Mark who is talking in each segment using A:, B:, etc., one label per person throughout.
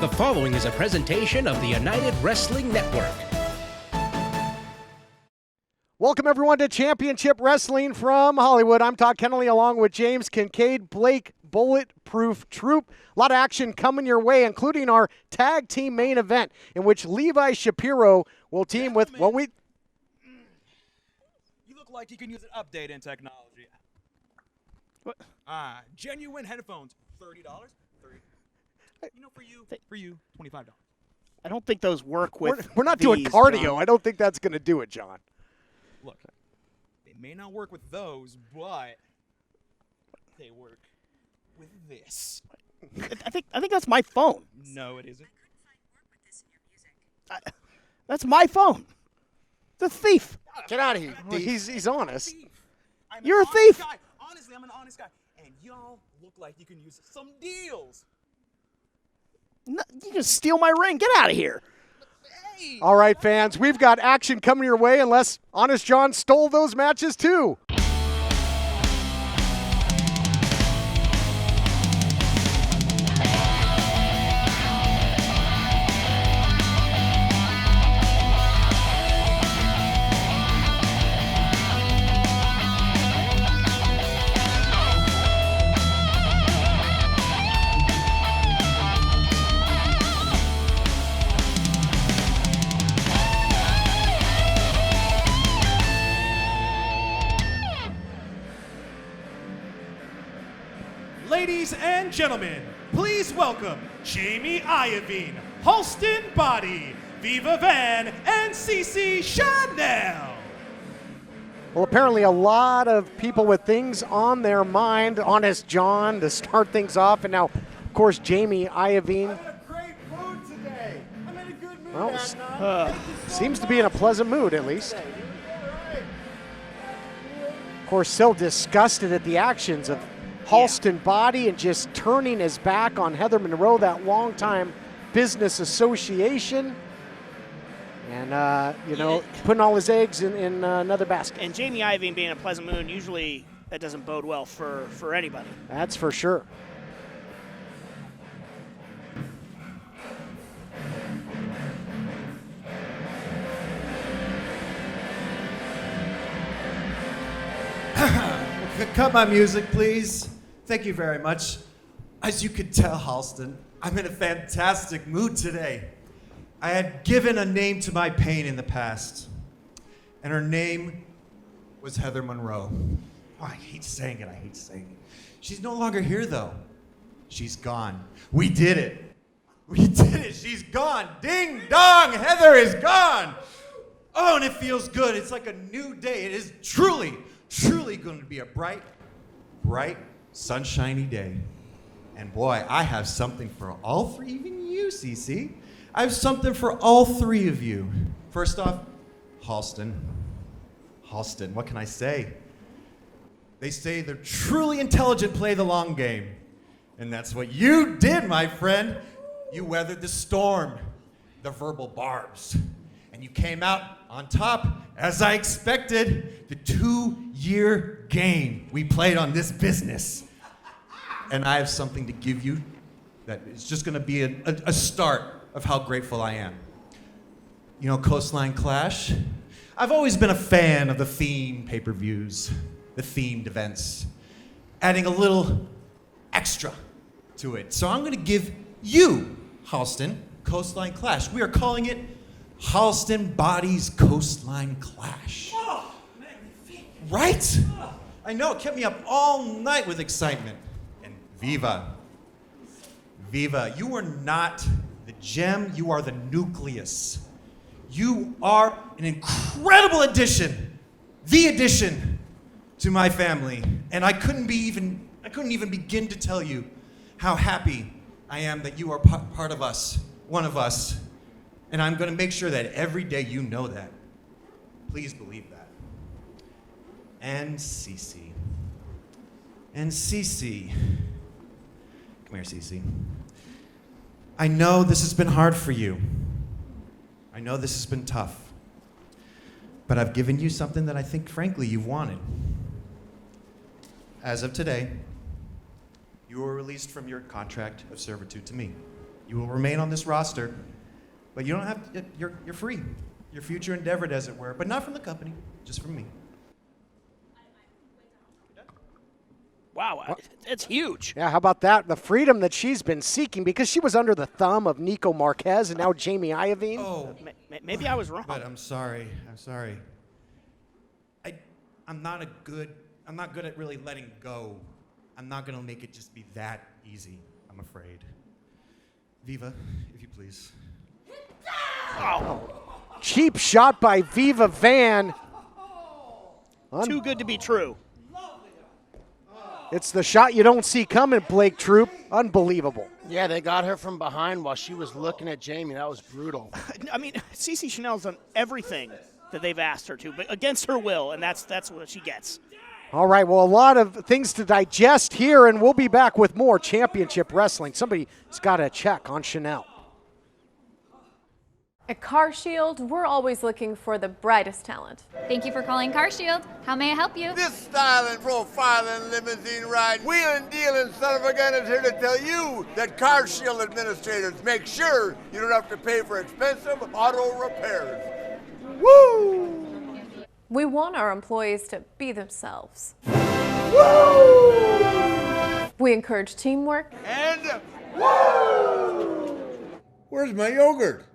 A: The following is a presentation of the United Wrestling Network.
B: Welcome, everyone, to Championship Wrestling from Hollywood. I'm Todd Kennelly along with James Kincaid, Blake Bulletproof Troop. A lot of action coming your way, including our tag team main event, in which Levi Shapiro will team with what we...
C: You look like you can use an update in technology.
B: What?
C: Genuine headphones, $30. For you, $25.
D: I don't think those work with
B: We're not
D: these,
B: doing cardio.
D: John.
B: I don't think that's going to do it, John.
C: Look, they may not work with those, but they work with this.
D: I think that's my phone.
C: No, it isn't.
D: That's my phone. The thief.
B: Get out of here. He's honest.
D: You're a thief.
C: Guy. Honestly, I'm an honest guy. And y'all look like you can use some deals.
D: No, you can steal my ring. Get out of here.
C: Hey.
B: All right, fans, we've got action coming your way unless Honest John stole those matches too.
E: Ladies and gentlemen, please welcome Jamie Iovine, Halston Body, Viva Van, and CC Chanel.
B: Well, apparently a lot of people with things on their mind. Honest John to start things off, and now, of course, Jamie Iovine.
E: I'm in a great mood today. I'm in a good mood,
B: Well, seems to be in a pleasant mood, at least. Of course, so disgusted at the actions of Halston Body and just turning his back on Heather Monroe, that longtime business association. And, putting all his eggs in another basket.
D: And Jamie Iovine being in a pleasant mood, usually that doesn't bode well for anybody.
B: That's for sure.
F: Cut my music, please. Thank you very much. As you could tell, Halston, I'm in a fantastic mood today. I had given a name to my pain in the past, and her name was Heather Monroe. Oh, I hate saying it. She's no longer here, though. She's gone. We did it. She's gone. Ding dong, Heather is gone. Oh, and it feels good. It's like a new day. It is truly going to be a bright, sunshiny day. And boy, I have something for all three, even you, CC. I have something for all three of you. First off, Halston, what can I say? They say the truly intelligent play the long game. And that's what you did, my friend. You weathered the storm, the verbal barbs. And you came out on top, as I expected, the 2-year game we played on this business. And I have something to give you that is just going to be a start of how grateful I am. You know, Coastline Clash? I've always been a fan of the theme pay-per-views, the themed events, adding a little extra to it. So I'm going to give you, Halston, Coastline Clash. We are calling it Halston Body's Coastline Clash.
E: Oh, magnifique.
F: Right? I know, it kept me up all night with excitement. And Viva, you are not the gem, you are the nucleus. You are an incredible addition, the addition to my family. And I couldn't even begin to tell you how happy I am that you are part of us, one of us. And I'm going to make sure that every day you know that. Please believe that. And Cece. Come here, Cece. I know this has been hard for you. I know this has been tough. But I've given you something that I think, frankly, you've wanted. As of today, you were released from your contract of servitude to me. You will remain on this roster, but you don't have to, you're free. Your future endeavored, as it were, but not from the company, just from me.
D: Wow, it's huge.
B: Yeah, how about that? The freedom that she's been seeking because she was under the thumb of Nico Marquez and now Jamie Iovine.
F: Oh,
D: Maybe I was wrong.
F: but I'm sorry. I'm not good at really letting go. I'm not gonna make it just be that easy, I'm afraid. Viva, if you please.
B: Cheap shot by Viva Van.
D: Too good to be true.
B: It's the shot you don't see coming, Blake Troop. Unbelievable.
G: Yeah, they got her from behind while she was looking at Jamie. That was brutal.
D: I mean, CC Chanel's done everything that they've asked her to, but against her will, and that's what she gets.
B: All right, well, a lot of things to digest here, and we'll be back with more championship wrestling. Somebody's got to check on Chanel.
H: At CarShield, we're always looking for the brightest talent.
I: Thank you for calling CarShield. How may I help you?
J: This styling, profiling, limousine ride, wheeling, dealing son of a gun is here to tell you that CarShield administrators make sure you don't have to pay for expensive auto repairs. Woo!
H: We want our employees to be themselves.
J: Woo!
H: We encourage teamwork.
J: And woo! Where's my yogurt?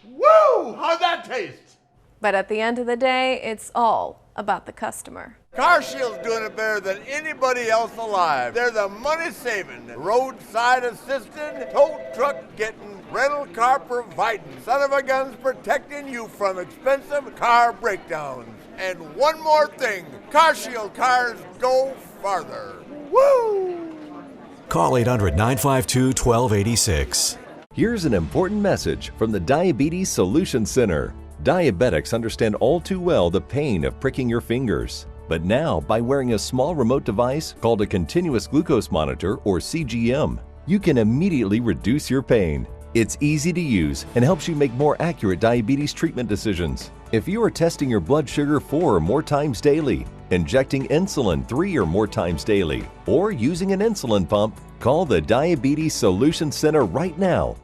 J: Woo! How'd that taste?
H: But at the end of the day, it's all about the customer.
J: CarShield's doing it better than anybody else alive. They're the money-saving, roadside assisting, tow truck getting, rental car providing, son of a guns protecting you from expensive car breakdowns. And one more thing, CarShield cars go farther. Woo!
K: Call 800-952-1286.
L: Here's an important message from the Diabetes Solution Center. Diabetics understand all too well the pain of pricking your fingers. But now, by wearing a small remote device called a continuous glucose monitor, or CGM, you can immediately reduce your pain. It's easy to use and helps you make more accurate diabetes treatment decisions. If you are testing your blood sugar 4 or more times daily, injecting insulin 3 or more times daily, or using an insulin pump, call the Diabetes Solution Center right now.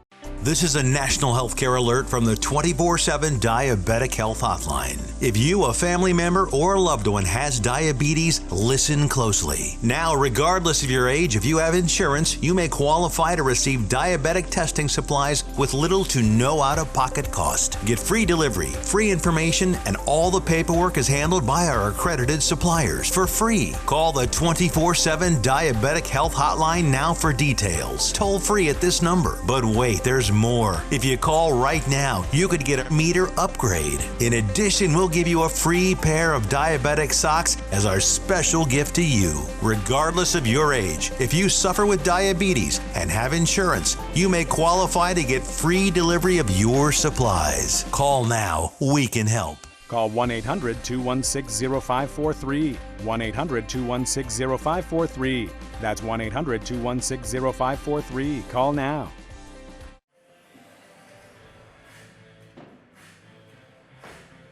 M: This is a national healthcare alert from the 24/7 Diabetic Health Hotline. If you, a family member, or a loved one has diabetes, listen closely. Now, regardless of your age, if you have insurance, you may qualify to receive diabetic testing supplies with little to no out-of-pocket cost. Get free delivery, free information, and all the paperwork is handled by our accredited suppliers for free. Call the 24/7 Diabetic Health Hotline now for details. Toll free at this number. But wait, there's more. If you call right now, you could get a meter upgrade. In addition, we'll give you a free pair of diabetic socks as our special gift to you. Regardless of your age, if you suffer with diabetes and have insurance, you may qualify to get free delivery of your supplies. Call now. We can help.
N: Call 1-800-216-0543. 1-800-216-0543. That's 1-800-216-0543. Call now.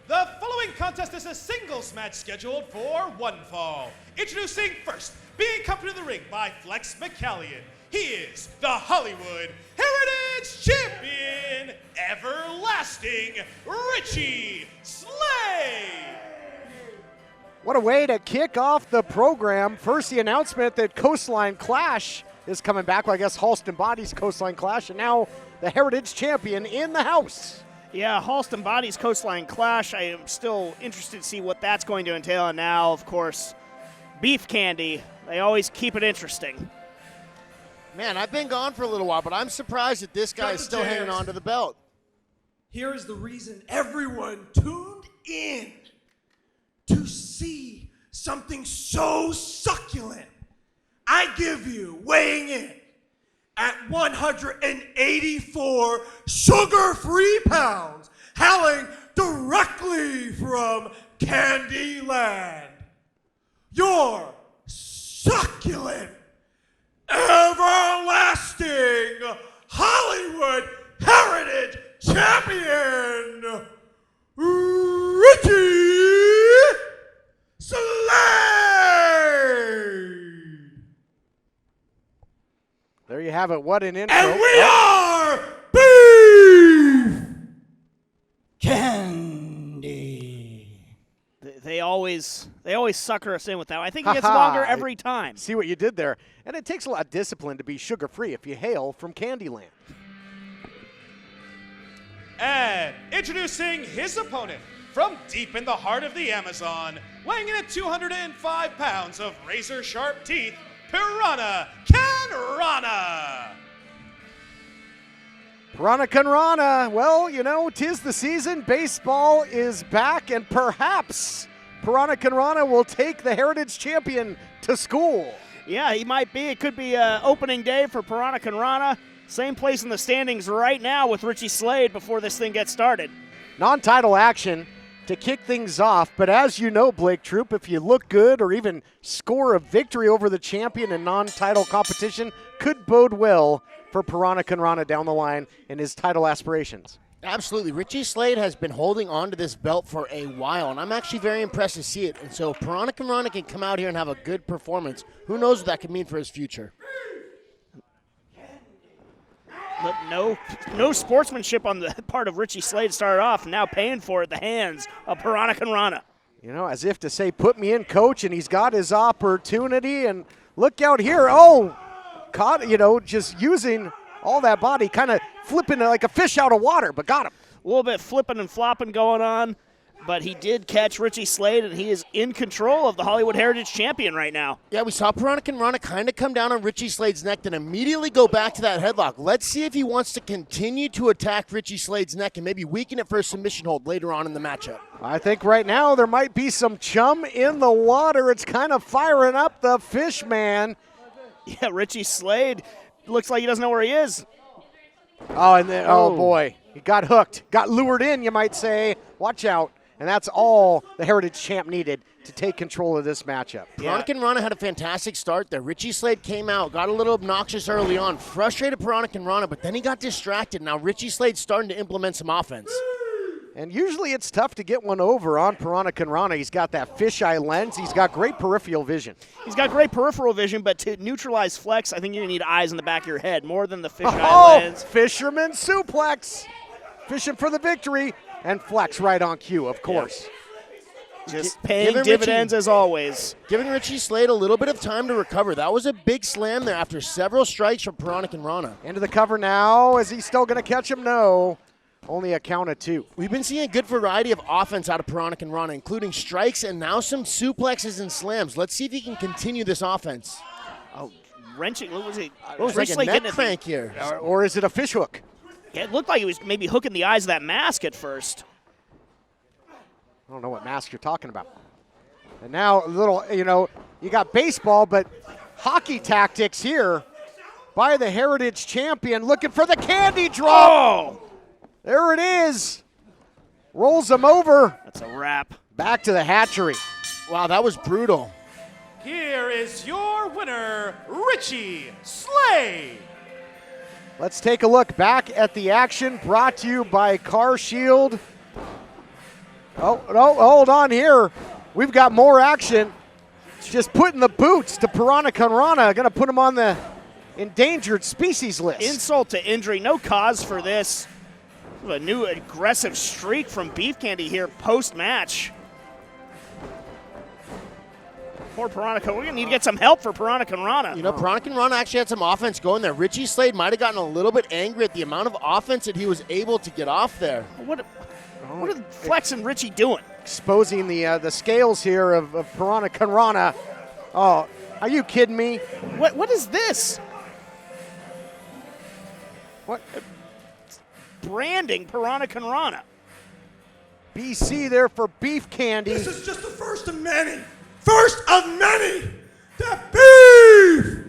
E: The following contest is a singles match scheduled for one fall. Introducing first, being accompanied to the ring by Flex McCallion. He is the Hollywood Heritage Champion, Everlasting Richie Slay.
B: What a way to kick off the program. First, the announcement that Coastline Clash is coming back. Well, I guess Halston Body's Coastline Clash, and now the Heritage Champion in the house.
D: Yeah, Halston Body's Coastline Clash. I am still interested to see what that's going to entail. And now, of course, Beef Candy. They always keep it interesting.
G: Man, I've been gone for a little while, but I'm surprised that this guy is still hanging on to the belt.
O: Here is the reason everyone tuned in to see something so succulent. I give you, weighing in at 184 sugar-free pounds, hailing directly from Candyland, your succulent, everlasting Hollywood Heritage Champion, Richie Slay!
B: There you have it. What an intro.
O: And we are Beef Candy.
D: They always sucker us in with that. I think it gets longer every time.
B: See what you did there. And it takes a lot of discipline to be sugar-free if you hail from Candyland.
E: And introducing his opponent from deep in the heart of the Amazon, weighing in at 205 pounds of razor-sharp teeth, Piranha Canrana.
B: Piranha Canrana, well, you know, 'tis the season. Baseball is back, and perhaps Piranha Canrana will take the Heritage Champion to school.
D: Yeah, he might be. It could be opening day for Piranha Canrana. Same place in the standings right now with Richie Slade before this thing gets started.
B: Non-title action to kick things off, but as you know, Blake Troop, if you look good or even score a victory over the champion in non-title competition, could bode well for Piranha Canrana down the line in his title aspirations.
G: Absolutely. Richie Slade has been holding on to this belt for a while, and I'm actually very impressed to see it. And so if Piranha Canrana can come out here and have a good performance, who knows what that could mean for his future.
D: But no sportsmanship on the part of Richie Slade started off, now paying for it at the hands of Piranha Canrana.
B: You know, as if to say, put me in, coach, and he's got his opportunity. And look out here. Oh, caught, you know, just using all that body, kind of flipping like a fish out of water, but got him.
D: A little bit flipping and flopping going on, but he did catch Richie Slade, and he is in control of the Hollywood Heritage Champion right now.
G: Yeah, we saw Piranha Canrana kind of come down on Richie Slade's neck, then immediately go back to that headlock. Let's see if he wants to continue to attack Richie Slade's neck and maybe weaken it for a submission hold later on in the matchup.
B: I think right now there might be some chum in the water. It's kind of firing up the fish man.
D: Yeah, Richie Slade looks like he doesn't know where he is.
B: Oh, and then, oh boy, he got hooked, got lured in, you might say. Watch out. And that's all the Heritage Champ needed to take control of this matchup.
G: Piranha Canrana had a fantastic start there. Richie Slade came out, got a little obnoxious early on, frustrated Piranha Canrana, but then he got distracted. Now Richie Slade's starting to implement some offense.
B: And usually it's tough to get one over on Piranha Canrana. He's got that fisheye lens. He's got great peripheral vision.
D: He's got great peripheral vision, but to neutralize flex, I think you're going to need eyes in the back of your head more than the fisheye lens.
B: Fisherman suplex. Fishing for the victory. And flex right on cue, of course.
D: Just paying dividends as always.
G: Giving Richie Slade a little bit of time to recover. That was a big slam there after several strikes from Piranha Canrana.
B: Into the cover now. Is he still going to catch him? No. Only a count of two.
G: We've been seeing a good variety of offense out of Piranha Canrana, including strikes and now some suplexes and slams. Let's see if he can continue this offense.
D: Oh, wrenching. What was it?
G: It was like a neck crank here.
B: Or is it a fish hook?
D: Yeah, it looked like he was maybe hooking the eyes of that mask at first.
B: I don't know what mask you're talking about. And now a little, you know, you got baseball, but hockey tactics here by the Heritage Champion, looking for the candy drop.
D: Oh!
B: There it is. Rolls him over.
D: That's a wrap.
B: Back to the hatchery.
G: Wow, that was brutal.
E: Here is your winner, Richie Slade.
B: Let's take a look back at the action brought to you by CarShield. Oh, no, hold on here. We've got more action. Just putting the boots to Piranha Canrana. Going to put him on the endangered species list.
D: Insult to injury. No cause for this. A new aggressive streak from Beef Candy here post-match. Poor Piranha Canrana. We're going to need to get some help for Piranha Canrana.
G: You know, Piranha Canrana actually had some offense going there. Richie Slade might have gotten a little bit angry at the amount of offense that he was able to get off there.
D: What are Flex and Richie doing?
B: Exposing the scales here of Piranha Canrana. Oh, are you kidding me?
D: What is this?
B: What?
D: Branding Piranha Canrana.
B: BC there for Beef Candy.
O: This is just the first of many. First of many. The Beef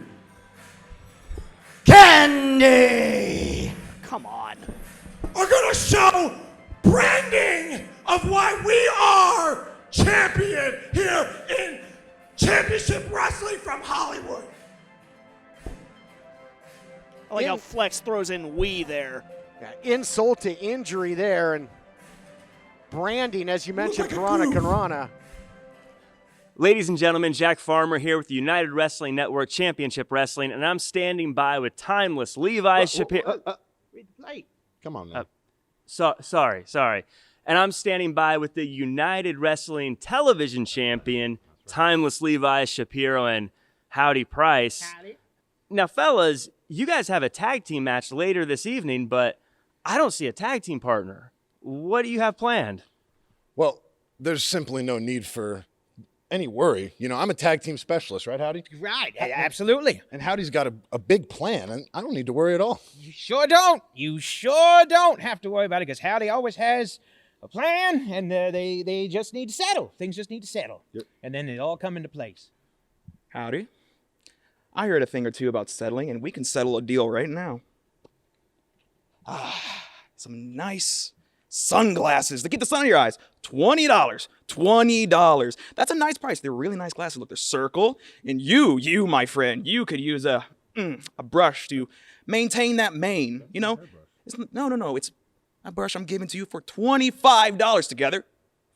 O: Candy.
D: Come on.
O: Are going to show branding of why we are champion here in Championship Wrestling from Hollywood.
D: I like how Flex throws in "we" there.
B: Yeah, insult to injury there, and branding, as you mentioned, Piranha Canrana.
K: Ladies and gentlemen, Jack Farmer here with the United Wrestling Network Championship Wrestling, and I'm standing by with timeless Levi Shapiro.
G: Come on, man.
K: Sorry. And I'm standing by with the United Wrestling Television Champion, timeless Levi Shapiro, and Howdy Price.
P: Howdy.
K: Now, fellas, you guys have a tag team match later this evening, but I don't see a tag team partner. What do you have planned?
Q: Well, there's simply no need for any worry. You know, I'm a tag team specialist, right, Howdy?
P: Right, absolutely.
Q: And Howdy's got a big plan, and I don't need to worry at all.
P: You sure don't. You sure don't have to worry about it, because Howdy always has a plan, and they just need to settle. Things just need to settle.
Q: Yep.
P: And then it all come into place.
C: Howdy. I heard a thing or two about settling, and we can settle a deal right now. Some nice sunglasses to get the sun out of your eyes. $20. $20. That's a nice price. They're really nice glasses. Look, they're circle. And you, my friend, you could use a brush to maintain that mane. You know? No. It's a brush I'm giving to you for $25 together.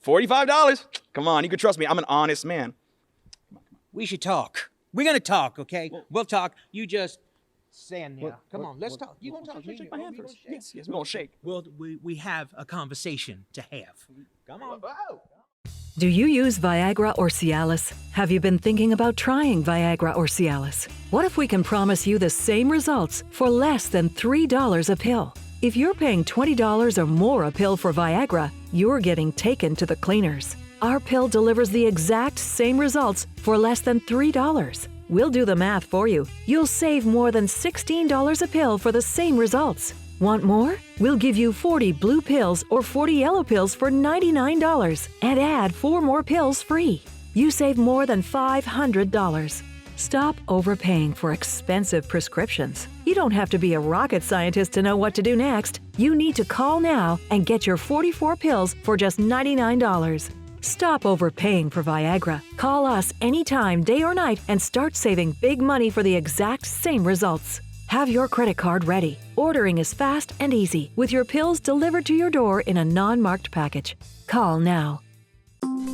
C: $45. Come on, you can trust me. I'm an honest man.
P: We should talk. We're going to talk, okay? We'll talk. You just stand there. Come on, let's talk. You going to talk?
C: Shake my hand first. Yes, we're going to shake.
R: Well, we have a conversation to have.
P: Come on.
S: Do you use Viagra or Cialis? Have you been thinking about trying Viagra or Cialis? What if we can promise you the same results for less than $3 a pill? If you're paying $20 or more a pill for Viagra, you're getting taken to the cleaners. Our pill delivers the exact same results for less than $3. We'll do the math for you. You'll save more than $16 a pill for the same results. Want more? We'll give you 40 blue pills or 40 yellow pills for $99 and add 4 more pills free. You save more than $500. Stop overpaying for expensive prescriptions. You don't have to be a rocket scientist to know what to do next. You need to call now and get your 44 pills for just $99. Stop overpaying for Viagra. Call us anytime, day or night, and start saving big money for the exact same results. Have your credit card ready. Ordering is fast and easy, with your pills delivered to your door in a non-marked package. Call now.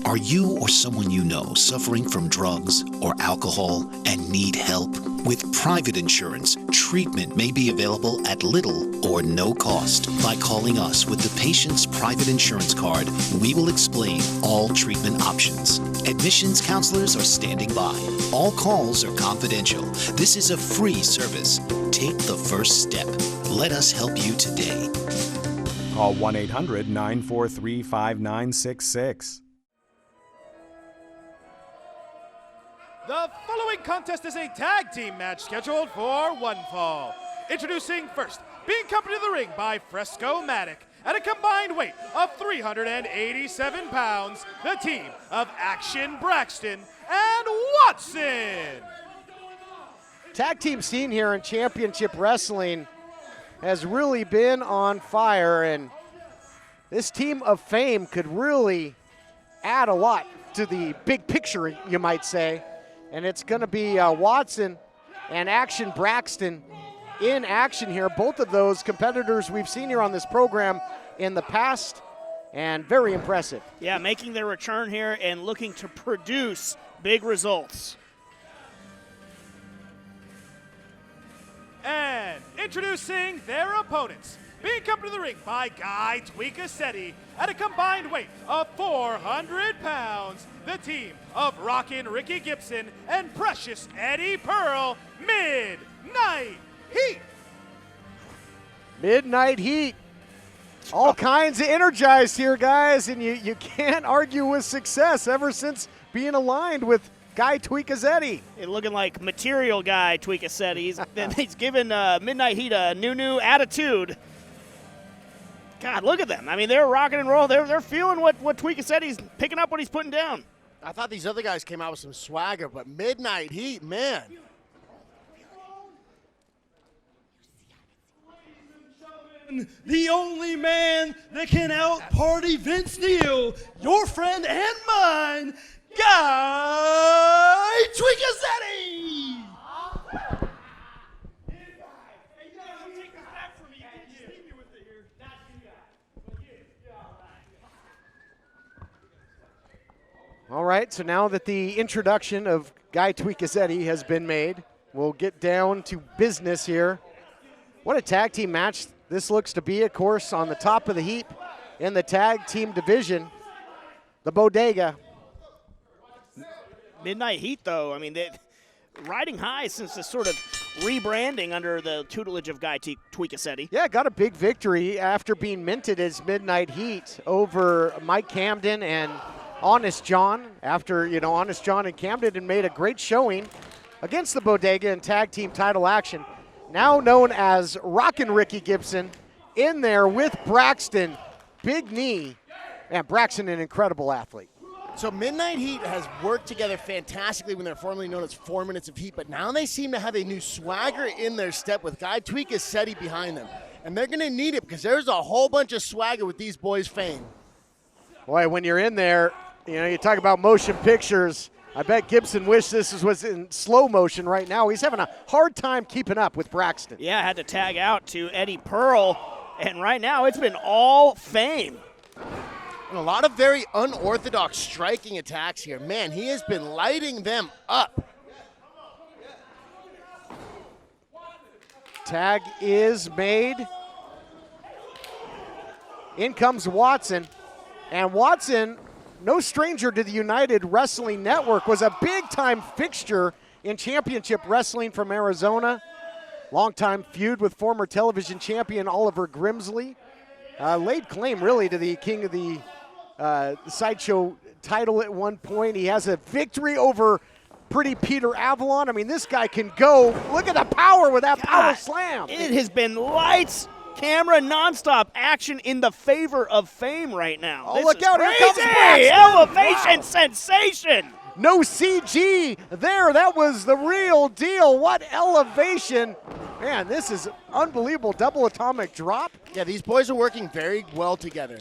T: Are you or someone you know suffering from drugs or alcohol and need help? With private insurance, treatment may be available at little or no cost. By calling us with the patient's private insurance card, we will explain all treatment options. Admissions counselors are standing by. All calls are confidential. This is a free service. Take the first step. Let us help you today.
N: Call 1-800-943-5966.
E: The following contest is a tag team match scheduled for one fall. Introducing first, being accompanied to the ring by Fresco-Matic at a combined weight of 387 pounds, the team of Action Braxton and Watson.
B: Tag team scene here in Championship Wrestling has really been on fire, and this team of fame could really add a lot to the big picture, you might say. And it's going to be Watson and Action Braxton in action here. Both of those competitors we've seen here on this program in the past, and very impressive.
D: Yeah, making their return here and looking to produce big results.
E: And introducing their opponents, being accompanied to the ring by Guy Tweakacetti at a combined weight of 400 pounds, the team of Rockin' Ricky Gibson and Precious Eddie Pearl, Midnight Heat.
B: Midnight Heat. All kinds of energized here, guys, and you can't argue with success ever since being aligned with Guy Tweakacetti.
D: Looking like material Guy Tweakacetti. He's given Midnight Heat a new attitude. God, look at them. I mean, they're rocking and roll. They're feeling what Tweakacetti's picking up, what he's putting down.
G: I thought these other guys came out with some swagger, but Midnight Heat, man.
O: The only man that can out-party Vince Neil, your friend and mine, Guy Tweakacetti!
B: All right. right, so now that the introduction of Guy Tweakazetti has been made, we'll get down to business here. What a tag team match this looks to be, of course, on the top of the heap in the tag team division, the Bodega.
D: Midnight Heat, though, I mean, they riding high since this sort of rebranding under the tutelage of Guy Tweakazetti.
B: Yeah, got a big victory after being minted as Midnight Heat over Mike Camden and Honest John. After, Honest John and Camden had made a great showing against the Bodega in tag team title action. Now known as Rockin' Ricky Gibson in there with Braxton. Big knee. And Braxton, an incredible athlete.
G: So Midnight Heat has worked together fantastically when they're formerly known as 4 Minutes of Heat, but now they seem to have a new swagger in their step with Guy Tweakazetti behind them. And they're going to need it because there's a whole bunch of swagger with these boys' fame.
B: Boy, when you're in there, you talk about motion pictures. I bet Gibson wished this was in slow motion right now. He's having a hard time keeping up with Braxton.
D: Yeah, had to tag out to Eddie Pearl, and right now it's been all Fame.
G: And a lot of very unorthodox striking attacks here. Man, he has been lighting them up.
B: Tag is made. In comes Watson. And Watson, no stranger to the United Wrestling Network, was a big-time fixture in championship wrestling from Arizona. Longtime feud with former television champion Oliver Grimsley. Laid claim, really, to the king of the Sideshow title at one point. He has a victory over Pretty Peter Avalon. I mean, this guy can go. Look at the power with that power slam.
D: It has been lights, camera, nonstop action in the favor of Fame right now.
B: Oh,
D: this
B: look
D: is
B: out,
D: crazy.
B: Here comes Braxton.
D: Elevation
B: Wow.
D: sensation.
B: No CG there. That was the real deal. What elevation. Man, this is unbelievable. Double atomic drop.
G: Yeah, these boys are working very well together.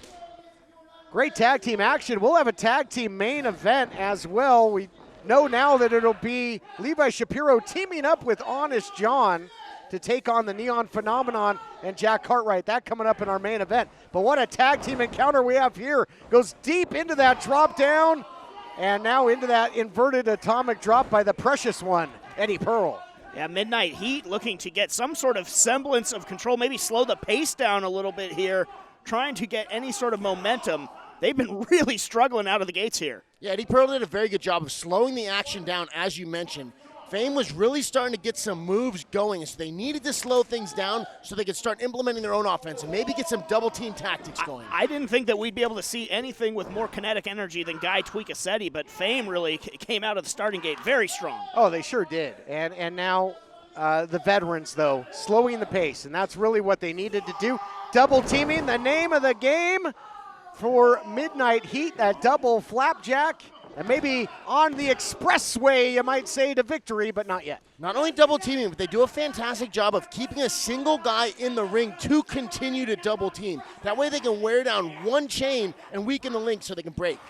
B: Great tag team action. We'll have a tag team main event as well. We know now that it'll be Levi Shapiro teaming up with Honest John to take on the Neon Phenomenon and Jack Cartwright. That coming up in our main event. But what a tag team encounter we have here. Goes deep into that drop down and now into that inverted atomic drop by the precious one, Eddie Pearl.
D: Yeah, Midnight Heat looking to get some sort of semblance of control, maybe slow the pace down a little bit here, trying to get any sort of momentum. They've been really struggling out of the gates here.
G: Yeah, Eddie Pearl did a very good job of slowing the action down, as you mentioned. Fame was really starting to get some moves going, so they needed to slow things down so they could start implementing their own offense and maybe get some double-team tactics going.
D: I didn't think that we'd be able to see anything with more kinetic energy than Guy Tweakazetti, but Fame really came out of the starting gate very strong.
B: Oh, they sure did. And now the veterans, though, slowing the pace, and that's really what they needed to do. Double teaming, the name of the game for Midnight Heat, that double flapjack. And maybe on the expressway, you might say, to victory, but not yet.
G: Not only double teaming, but they do a fantastic job of keeping a single guy in the ring to continue to double team. That way they can wear down one chain and weaken the link so they can break.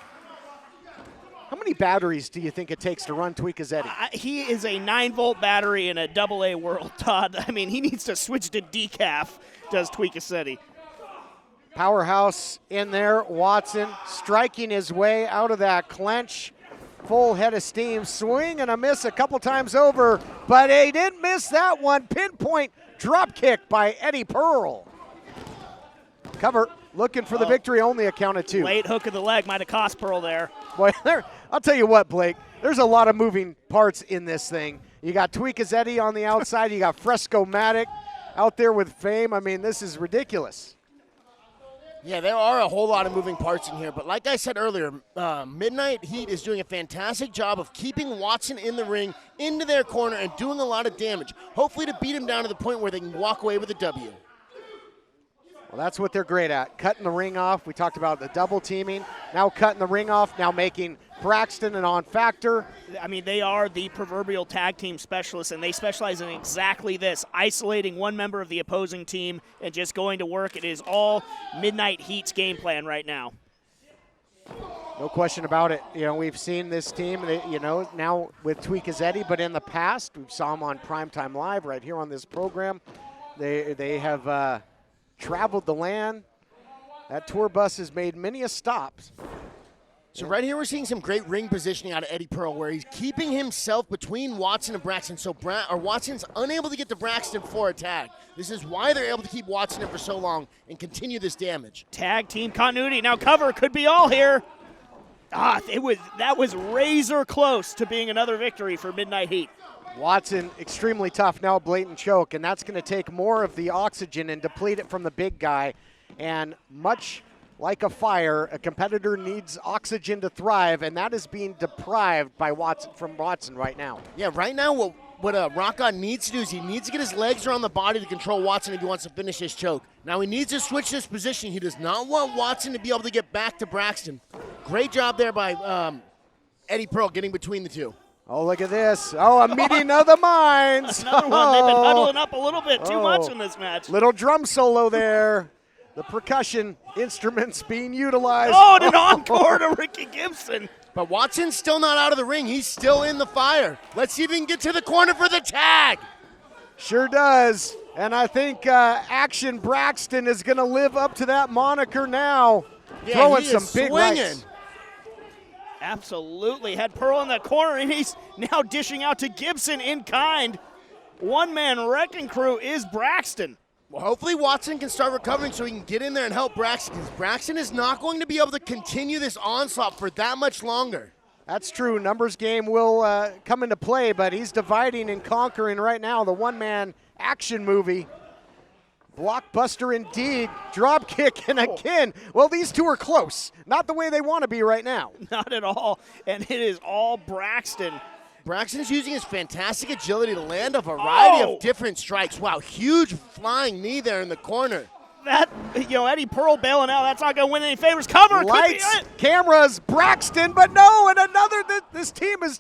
B: How many batteries do you think it takes to run Tweakazetti?
D: He is a 9-volt battery in a AA world, Todd. I mean, he needs to switch to decaf, does Tweakazetti.
B: Powerhouse in there. Watson striking his way out of that clench. Full head of steam. Swing and a miss a couple times over, but he didn't miss that one. Pinpoint drop kick by Eddie Pearl. Cover, looking for the victory, only a count of 2.
D: Late hook of the leg might have cost Pearl there.
B: Boy, I'll tell you what, Blake, there's a lot of moving parts in this thing. You got Tweakazetti on the outside. You got Fresco-Matic out there with Fame. I mean, this is ridiculous.
G: Yeah, there are a whole lot of moving parts in here, but like I said earlier, Midnight Heat is doing a fantastic job of keeping Watson in the ring, into their corner, and doing a lot of damage, hopefully to beat him down to the point where they can walk away with a W.
B: Well, that's what they're great at, cutting the ring off. We talked about the double teaming, now cutting the ring off, now making Braxton an on-factor.
D: I mean, they are the proverbial tag team specialists, and they specialize in exactly this, isolating one member of the opposing team and just going to work. It is all Midnight Heat's game plan right now.
B: No question about it. You know, we've seen this team, now with Tweakazetti, but in the past, we saw them on Primetime Live right here on this program. They have traveled the land. That tour bus has made many a stops.
G: So right here we're seeing some great ring positioning out of Eddie Pearl where he's keeping himself between Watson and Braxton so Watson's unable to get to Braxton for a tag. This is why they're able to keep Watson in for so long and continue this damage.
D: Tag team continuity. Now cover could be all here. That was razor close to being another victory for Midnight Heat.
B: Watson extremely tough now, blatant choke, and that's going to take more of the oxygen and deplete it from the big guy. And much like a fire, a competitor needs oxygen to thrive, and that is being deprived by Watson right now.
G: Yeah, right now what Rock On needs to do is he needs to get his legs around the body to control Watson if he wants to finish his choke. Now he needs to switch this position. He does not want Watson to be able to get back to Braxton. Great job there by Eddie Pearl getting between the two.
B: Oh, look at this. Oh, a meeting of the minds.
D: Another one. They've been huddling up a little bit too much in this match.
B: Little drum solo there. The percussion instruments being utilized.
D: Oh, and an encore to Ricky Gibson.
G: But Watson's still not out of the ring. He's still in the fire. Let's see if he can get to the corner for the tag.
B: Sure does. And I think Action Braxton is going to live up to that moniker now.
G: Yeah,
B: throwing
G: he
B: some
G: is
B: big
G: swinging.
B: rights.
D: Absolutely. Had Pearl in the corner, and he's now dishing out to Gibson in kind. One-man wrecking crew is Braxton.
G: Well, hopefully Watson can start recovering so he can get in there and help Braxton, because Braxton is not going to be able to continue this onslaught for that much longer.
B: That's true. Numbers game will come into play, but he's dividing and conquering right now. The one-man action movie. Blockbuster indeed. Drop kick, and again, well, these two are close. Not the way they want to be right now.
D: Not at all, and it is all Braxton.
G: Braxton's using his fantastic agility to land a variety of different strikes. Wow, huge flying knee there in the corner.
D: That, Eddie Pearl bailing out, that's not going to win any favors. Cover,
B: lights,
D: could be it.
B: Cameras, Braxton, but no, and another, this team is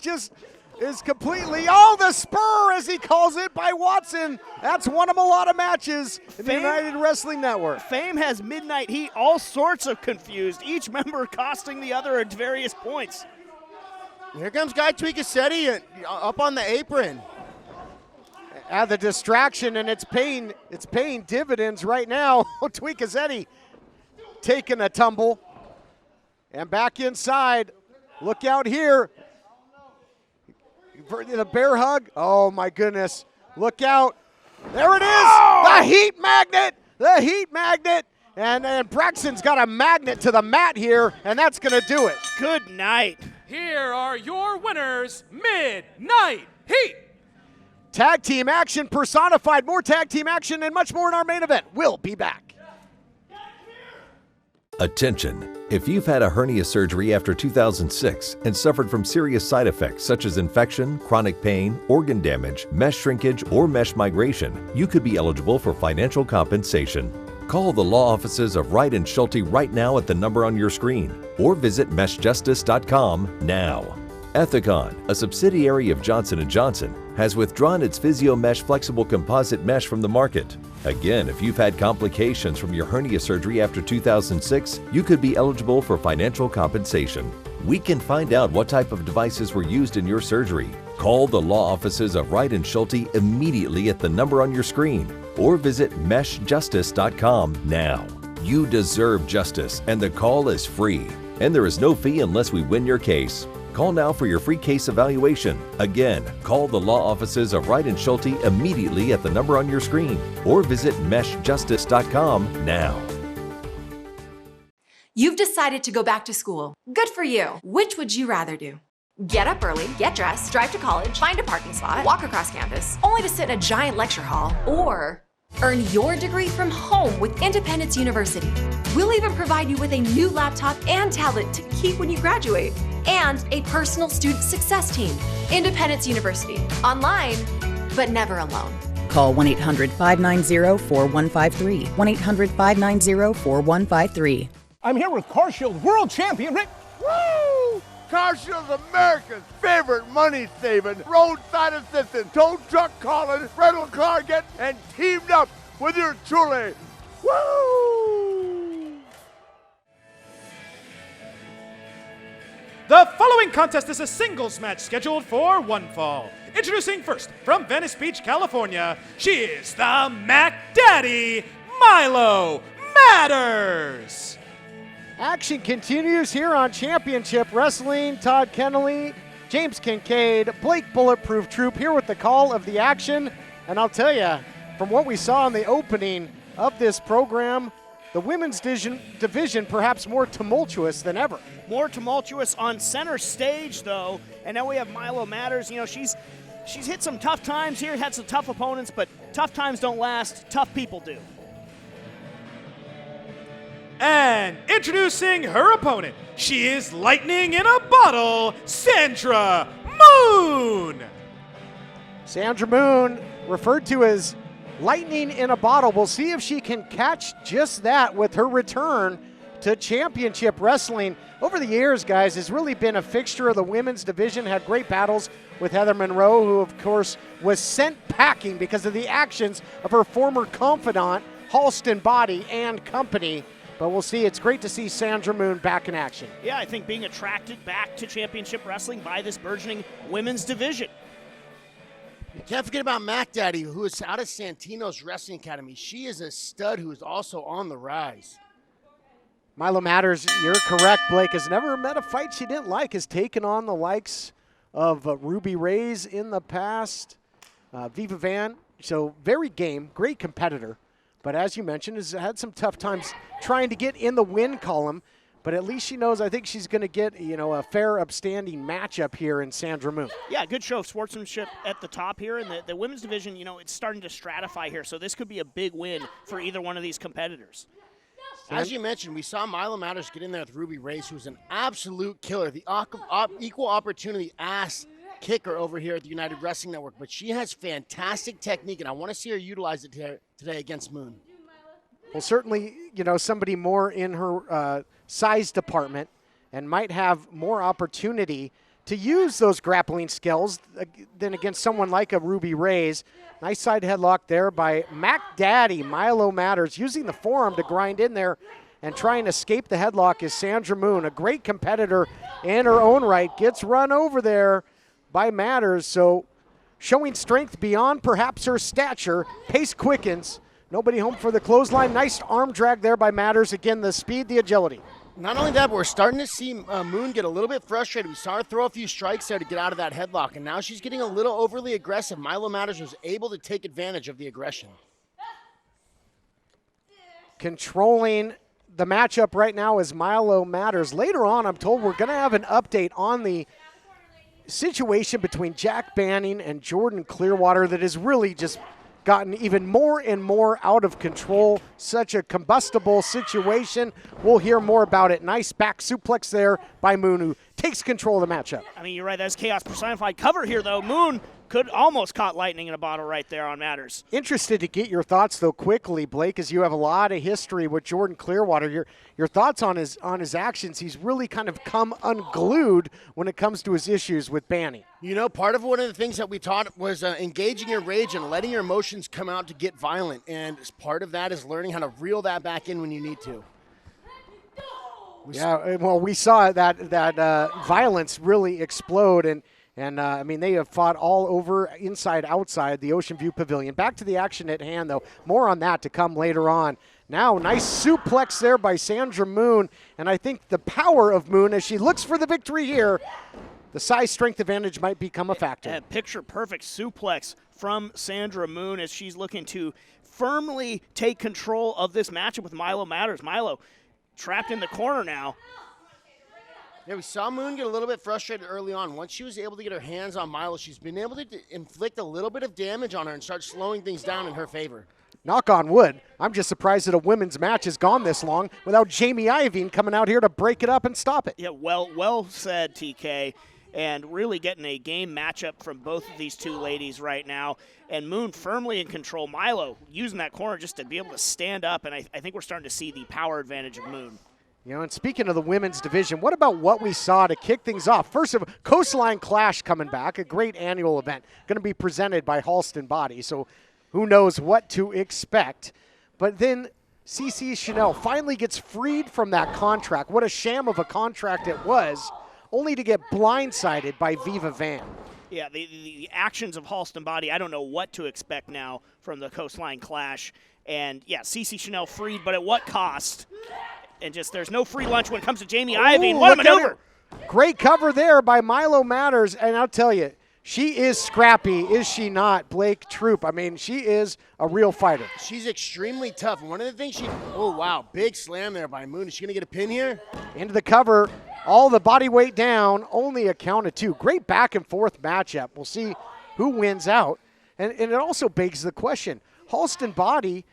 B: completely, the spur, as he calls it, by Watson. That's won him a lot of matches in the United Wrestling Network.
D: Fame has Midnight Heat all sorts of confused, each member costing the other at various points.
G: Here comes Guy Tweakacetti up on the apron.
B: The distraction, and it's paying dividends right now. Tweakacetti taking a tumble. And back inside. Look out here. The bear hug. Oh, my goodness. Look out. There it is. Oh! The heat magnet. The heat magnet. And Braxton's got a magnet to the mat here, and that's going to do it.
D: Good night.
U: Here are your winners, Midnight Heat.
B: Tag team action personified. More tag team action and much more in our main event. We'll be back.
L: Attention! If you've had a hernia surgery after 2006 and suffered from serious side effects such as infection, chronic pain, organ damage, mesh shrinkage, or mesh migration, you could be eligible for financial compensation. Call the law offices of Wright & Schulte right now at the number on your screen, or visit meshjustice.com now. Ethicon, a subsidiary of Johnson & Johnson, has withdrawn its PhysioMesh flexible composite mesh from the market. Again, if you've had complications from your hernia surgery after 2006, you could be eligible for financial compensation. We can find out what type of devices were used in your surgery. Call the law offices of Wright & Schulte immediately at the number on your screen, or visit meshjustice.com now. You deserve justice, and the call is free. And there is no fee unless we win your case. Call now for your free case evaluation. Again, call the law offices of Wright & Schulte immediately at the number on your screen, or visit meshjustice.com now.
V: You've decided to go back to school. Good for you. Which would you rather do? Get up early, get dressed, drive to college, find a parking spot, walk across campus, only to sit in a giant lecture hall, or earn your degree from home with Independence University. We'll even provide you with a new laptop and tablet to keep when you graduate, and a personal student success team. Independence University. Online, but never alone.
W: Call 1-800-590-4153. 1-800-590-4153.
P: I'm here with CarShield World Champion Rick.
J: Woo! CarShield's America's favorite money-saving, roadside assistant, tow truck calling, rental car getting, and teamed up with your truly. Woo!
E: The following contest is a singles match scheduled for one fall. Introducing first, from Venice Beach, California, she is the Mac Daddy, Milo Matters.
B: Action continues here on Championship Wrestling. Todd Kennelly, James Kincaid, Blake Bulletproof Troop here with the call of the action. And I'll tell you, from what we saw in the opening of this program, the women's division perhaps more tumultuous than ever.
D: More tumultuous on center stage, though. And now we have Milo Matters. You know, she's hit some tough times here, had some tough opponents, but tough times don't last. Tough people do.
E: And introducing her opponent, she is lightning in a bottle, Sandra Moon.
B: Sandra Moon, referred to as lightning in a bottle. We'll see if she can catch just that with her return to Championship Wrestling. Over the years, guys, has really been a fixture of the women's division, had great battles with Heather Monroe, who, of course, was sent packing because of the actions of her former confidant, Halston Body and Company. But we'll see. It's great to see Sandra Moon back in action.
D: Yeah, I think being attracted back to Championship Wrestling by this burgeoning women's division.
G: You can't forget about Mac Daddy, who is out of Santino's Wrestling Academy. She is a stud who is also on the rise.
B: Milo Matters, you're correct, Blake, has never met a fight she didn't like, has taken on the likes of Ruby Reyes in the past, Viva Van, so very game, great competitor. But as you mentioned, has had some tough times trying to get in the win column. But at least she knows, I think she's going to get, a fair, upstanding matchup here in Sandra Moon.
D: Yeah, good show of sportsmanship at the top here. And the women's division, it's starting to stratify here. So this could be a big win for either one of these competitors.
G: As you mentioned, we saw Milo Matters get in there with Ruby Reyes, who's an absolute killer, the equal opportunity ass kicker over here at the United Wrestling Network. But she has fantastic technique, and I want to see her utilize it today against Moon.
B: Well, certainly, somebody more in her size department and might have more opportunity to use those grappling skills than against someone like a Ruby Reyes. Nice side headlock there by Mac Daddy. Milo Matters using the forearm to grind in there and trying to escape the headlock is Sandra Moon, a great competitor in her own right. Gets run over there by Matters, so showing strength beyond perhaps her stature. Pace quickens. Nobody home for the clothesline. Nice arm drag there by Matters. Again, the speed, the agility.
G: Not only that, but we're starting to see Moon get a little bit frustrated. We saw her throw a few strikes there to get out of that headlock, and now she's getting a little overly aggressive. Milo Matters was able to take advantage of the aggression.
B: Controlling the matchup right now is Milo Matters. Later on, I'm told we're going to have an update on the situation between Jack Banning and Jordan Clearwater that has really just gotten even more and more out of control. Such a combustible situation. We'll hear more about it. Nice back suplex there by Moon, who takes control of the matchup.
D: I mean, you're right. That's chaos personified. Cover here, though. Moon could almost caught lightning in a bottle right there on Matters.
B: Interested to get your thoughts, though, quickly, Blake, as you have a lot of history with Jordan Clearwater. Your thoughts on his actions. He's really kind of come unglued when it comes to his issues with Banning.
G: Part of one of the things that we taught was engaging your rage and letting your emotions come out to get violent. And part of that is learning how to reel that back in when you need to.
B: We saw that violence really explode, and I mean, they have fought all over, inside, outside the Ocean View Pavilion. Back to the action at hand, though. More on that to come later on. Now, nice suplex there by Sandra Moon, and I think the power of Moon as she looks for the victory here, the size strength advantage might become a factor.
D: A picture-perfect suplex from Sandra Moon as she's looking to firmly take control of this matchup with Milo Matters. Milo trapped in the corner now.
G: Yeah, we saw Moon get a little bit frustrated early on. Once she was able to get her hands on Milo, she's been able to inflict a little bit of damage on her and start slowing things down in her favor.
B: Knock on wood. I'm just surprised that a women's match has gone this long without Jamie Iovine coming out here to break it up and stop it.
D: Yeah, well said, TK. And really getting a game matchup from both of these two ladies right now. And Moon firmly in control. Milo using that corner just to be able to stand up. And I think we're starting to see the power advantage of Moon.
B: And speaking of the women's division, what about what we saw to kick things off? First of all, Coastline Clash coming back, a great annual event, going to be presented by Halston Body, so who knows what to expect. But then CC Chanel finally gets freed from that contract. What a sham of a contract it was, only to get blindsided by Viva Van.
D: Yeah, the actions of Halston Body, I don't know what to expect now from the Coastline Clash. And, yeah, CC Chanel freed, but at what cost? And just there's no free lunch when it comes to Jamie
B: Oh,
D: Iovine. What a
B: look at
D: maneuver.
B: it. Great cover there by Milo Matters. And I'll tell you, she is scrappy, is she not, Blake Troop? I mean, she is a real fighter.
G: She's extremely tough. One of the things oh, wow, big slam there by Moon. Is she going to get a pin here?
B: Into the cover, all the body weight down, only a count of 2. Great back and forth matchup. We'll see who wins out. And it also begs the question, Halston Body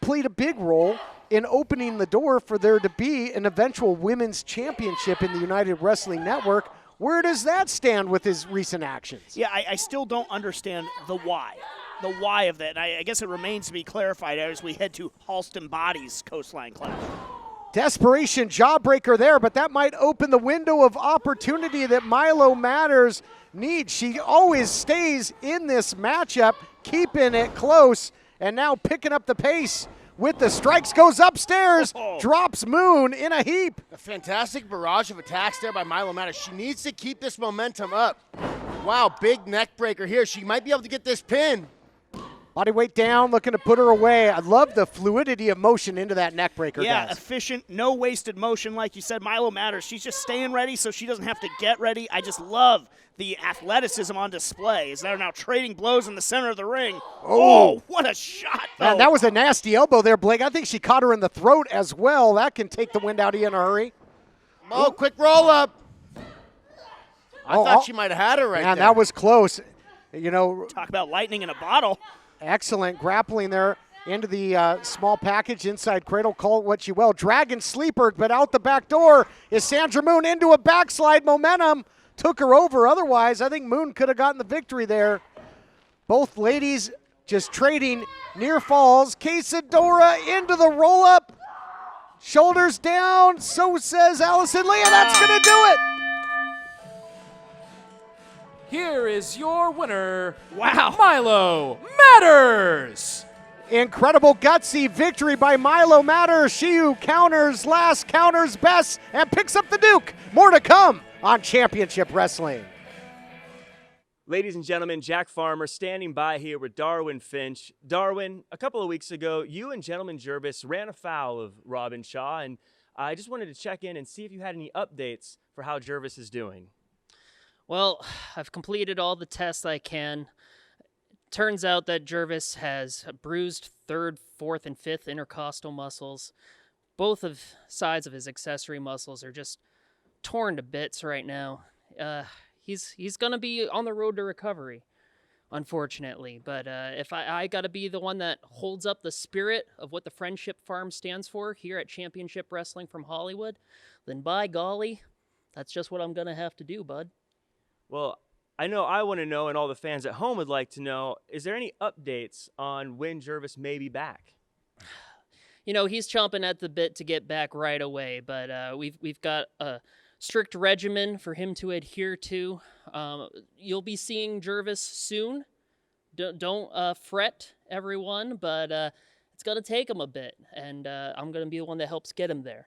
B: played a big role in opening the door for there to be an eventual women's championship in the United Wrestling Network. Where does that stand with his recent actions?
D: Yeah, I still don't understand the why of that. I guess it remains to be clarified as we head to Halston Body's Coastline Clash.
B: Desperation jawbreaker there, but that might open the window of opportunity that Milo Matters needs. She always stays in this matchup, keeping it close, and now picking up the pace with the strikes, goes upstairs, drops Moon in a heap.
G: A fantastic barrage of attacks there by Milo Matters. She needs to keep this momentum up. Wow, big neck breaker here. She might be able to get this pin.
B: Body weight down, looking to put her away. I love the fluidity of motion into that neck breaker,
D: Yeah,
B: guys.
D: efficient, no wasted motion. Like you said, Milo Matters, she's just staying ready so she doesn't have to get ready. I just love the athleticism on display as they're now trading blows in the center of the ring. Oh, what a shot, though.
B: Man, that was a nasty elbow there, Blake. I think she caught her in the throat as well. That can take the wind out of you in a hurry.
G: Oh, quick roll up. I thought she might have had her right there.
B: Man, that was close. You know,
D: talk about lightning in a bottle.
B: Excellent grappling there into the small package inside cradle. Call it what you will. Dragon sleeper, but out the back door is Sandra Moon into a backslide. Momentum took her over. Otherwise, I think Moon could have gotten the victory there. Both ladies just trading near falls. Quesadora into the roll-up. Shoulders down. So says Allison Lee, and that's going to do it.
U: Here is your winner,
D: wow,
U: Milo Matters.
B: Incredible gutsy victory by Milo Matters. She who counters last, counters best, and picks up the Duke. More to come on Championship Wrestling.
K: Ladies and gentlemen, Jack Farmer standing by here with Darwin Finch. Darwin, a couple of weeks ago, you and Gentleman Jervis ran afoul of Robin Shaw, and I just wanted to check in and see if you had any updates for how Jervis is doing.
A: Well, I've completed all the tests I can. Turns out that Jervis has bruised 3rd, 4th, and 5th intercostal muscles. Both of sides of his accessory muscles are just torn to bits right now. He's going to be on the road to recovery, unfortunately. But if I got to be the one that holds up the spirit of what the Friendship Farm stands for here at Championship Wrestling from Hollywood, then by golly, that's just what I'm going to have to do, bud.
K: Well, I know I want to know, and all the fans at home would like to know, is there any updates on when Jervis may be back?
A: You know, he's chomping at the bit to get back right away, but we've got a strict regimen for him to adhere to. You'll be seeing Jervis soon. Don't fret, everyone, but it's going to take him a bit, and I'm going to be the one that helps get him there.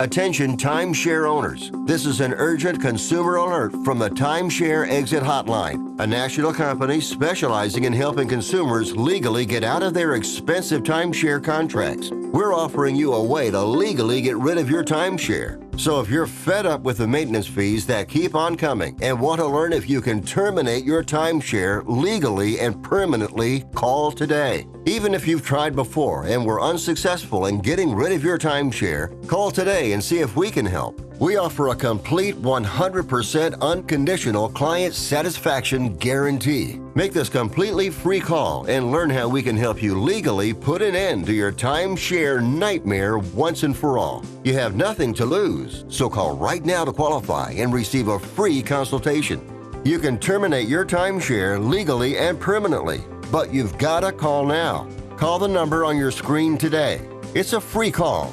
F: Attention timeshare owners. This is an urgent consumer alert from the Timeshare Exit Hotline, a national company specializing in helping consumers legally get out of their expensive timeshare contracts. We're offering you a way to legally get rid of your timeshare. So if you're fed up with the maintenance fees that keep on coming and want to learn if you can terminate your timeshare legally and permanently, call today. Even if you've tried before and were unsuccessful in getting rid of your timeshare, call today and see if we can help. We offer a complete 100% unconditional client satisfaction guarantee. Make this completely free call and learn how we can help you legally put an end to your timeshare nightmare once and for all. You have nothing to lose, so call right now to qualify and receive a free consultation. You can terminate your timeshare legally and permanently, but you've got to call now. Call the number on your screen today. It's a free call.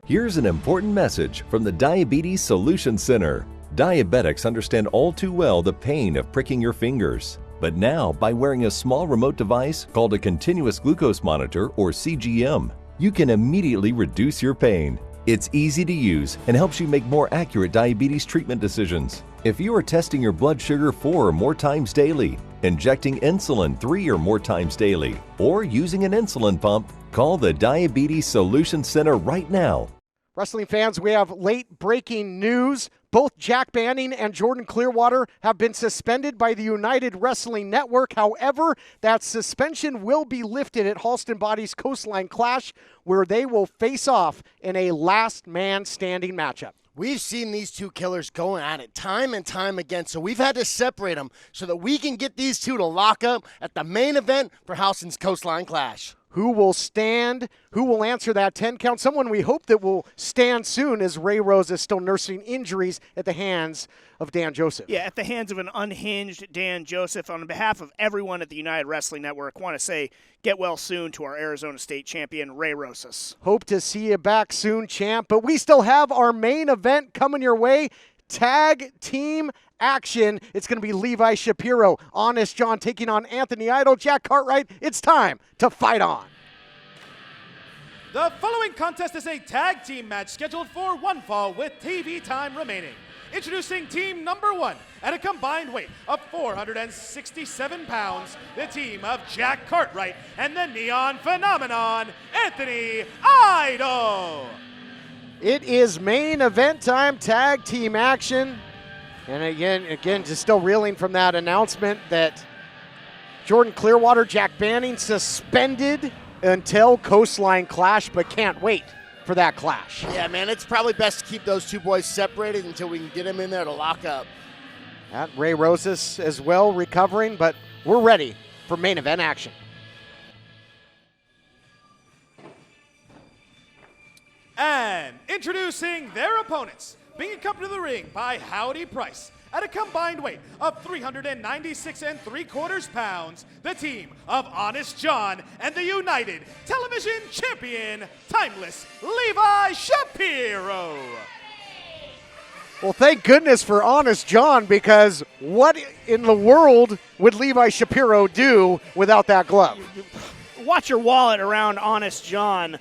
L: Here's an important message from the Diabetes Solution Center. Diabetics understand all too well the pain of pricking your fingers. But now, by wearing a small remote device called a continuous glucose monitor, or CGM, you can immediately reduce your pain. It's easy to use and helps you make more accurate diabetes treatment decisions. If you are testing your blood sugar 4 or more times daily, injecting insulin 3 or more times daily, or using an insulin pump, Call the Diabetes Solution Center right now.
B: Wrestling fans, we have late breaking news. Both Jack Banning and Jordan Clearwater have been suspended by the United Wrestling Network. However, that suspension will be lifted at Halston Body's Coastline Clash, where they will face off in a last man standing matchup.
G: We've seen these two killers going at it time and time again, so we've had to separate them so that we can get these two to lock up at the main event for Halston's Coastline Clash.
B: Who will stand? Who will answer that 10 count? Someone we hope that will stand soon, as Ray Rose is still nursing injuries at the hands of Dan Joseph.
D: Yeah, at the hands of an unhinged Dan Joseph. On behalf of everyone at the United Wrestling Network, I want to say get well soon to our Arizona State champion, Ray Rosas.
B: Hope to see you back soon, champ. But we still have our main event coming your way. Tag team action. It's going to be Levi Shapiro, Honest John taking on Anthony Idol, Jack Cartwright. It's time to fight on.
E: The following contest is a tag team match scheduled for one fall with TV time remaining. Introducing team number one at a combined weight of 467 pounds, the team of Jack Cartwright and the Neon Phenomenon, Anthony Idol.
B: It is main event time, tag team action. And again, just still reeling from that announcement that Jordan Clearwater, Jack Banning suspended until Coastline Clash, but can't wait for that clash.
G: Yeah, man, it's probably best to keep those two boys separated until we can get them in there to lock up.
B: At Ray Rosas as well, recovering, but we're ready for main event action.
E: And introducing their opponents, being accompanied to the ring by Howdy Price at a combined weight of 396 3/4 pounds, the team of Honest John and the United Television Champion, Timeless Levi Shapiro.
B: Well, thank goodness for Honest John, because what in the world would Levi Shapiro do without that glove?
D: Watch your wallet around Honest John.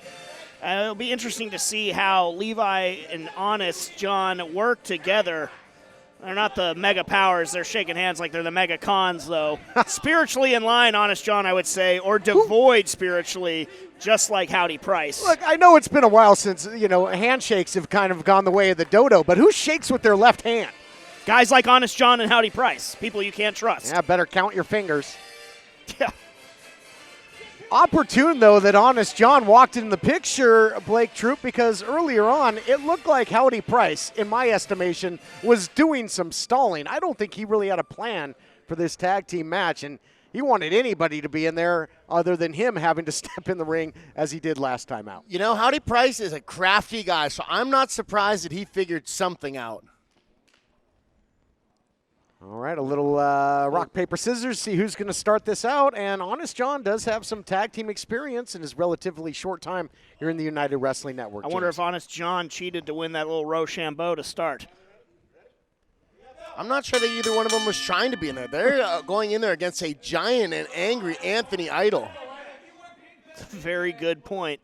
D: It'll be interesting to see how Levi and Honest John work together. They're not the mega powers. They're shaking hands like they're the mega cons, though. Spiritually in line, Honest John, I would say, or devoid spiritually, just like Howdy Price.
B: Look, I know it's been a while since, handshakes have kind of gone the way of the dodo, but who shakes with their left hand?
D: Guys like Honest John and Howdy Price, people you can't trust.
B: Yeah, better count your fingers.
D: Yeah.
B: Opportune, though, that Honest John walked in the picture, Blake Troop, because earlier on, it looked like Howdy Price, in my estimation, was doing some stalling. I don't think he really had a plan for this tag team match, and he wanted anybody to be in there other than him having to step in the ring as he did last time out.
G: Howdy Price is a crafty guy, so I'm not surprised that he figured something out.
B: All right, a little rock, paper, scissors, see who's going to start this out. And Honest John does have some tag team experience in his relatively short time here in the United Wrestling Network.
D: I wonder if Honest John cheated to win that little Rochambeau to start.
G: I'm not sure that either one of them was trying to be in there. They're going in there against a giant and angry Anthony Idol.
D: Very good point.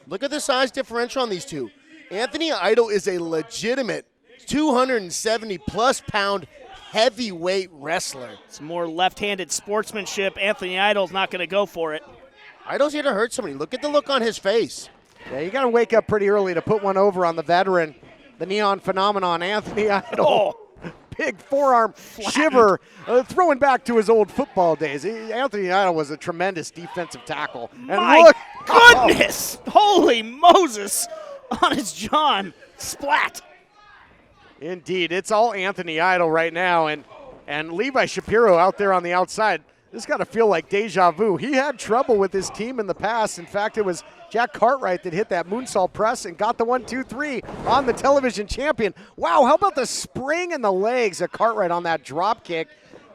G: Look at the size differential on these two. Anthony Idol is a legitimate 270-plus pound heavyweight wrestler.
D: It's more left-handed sportsmanship. Anthony Idol's not going to go for it.
G: Idol's here to hurt somebody. Look at the look on his face.
B: Yeah, you got to wake up pretty early to put one over on the veteran, the Neon Phenomenon, Anthony Idol.
D: Oh.
B: Big forearm shiver, throwing back to his old football days. Anthony Idol was a tremendous defensive tackle. And
D: My
B: look,
D: goodness! Holy Moses! Honest John, splat.
B: Indeed, it's all Anthony Idol right now, and Levi Shapiro out there on the outside. This got to feel like deja vu. He had trouble with his team in the past. In fact, it was Jack Cartwright that hit that moonsault press and got the 1-2-3 on the television champion. Wow, how about the spring in the legs of Cartwright on that drop kick?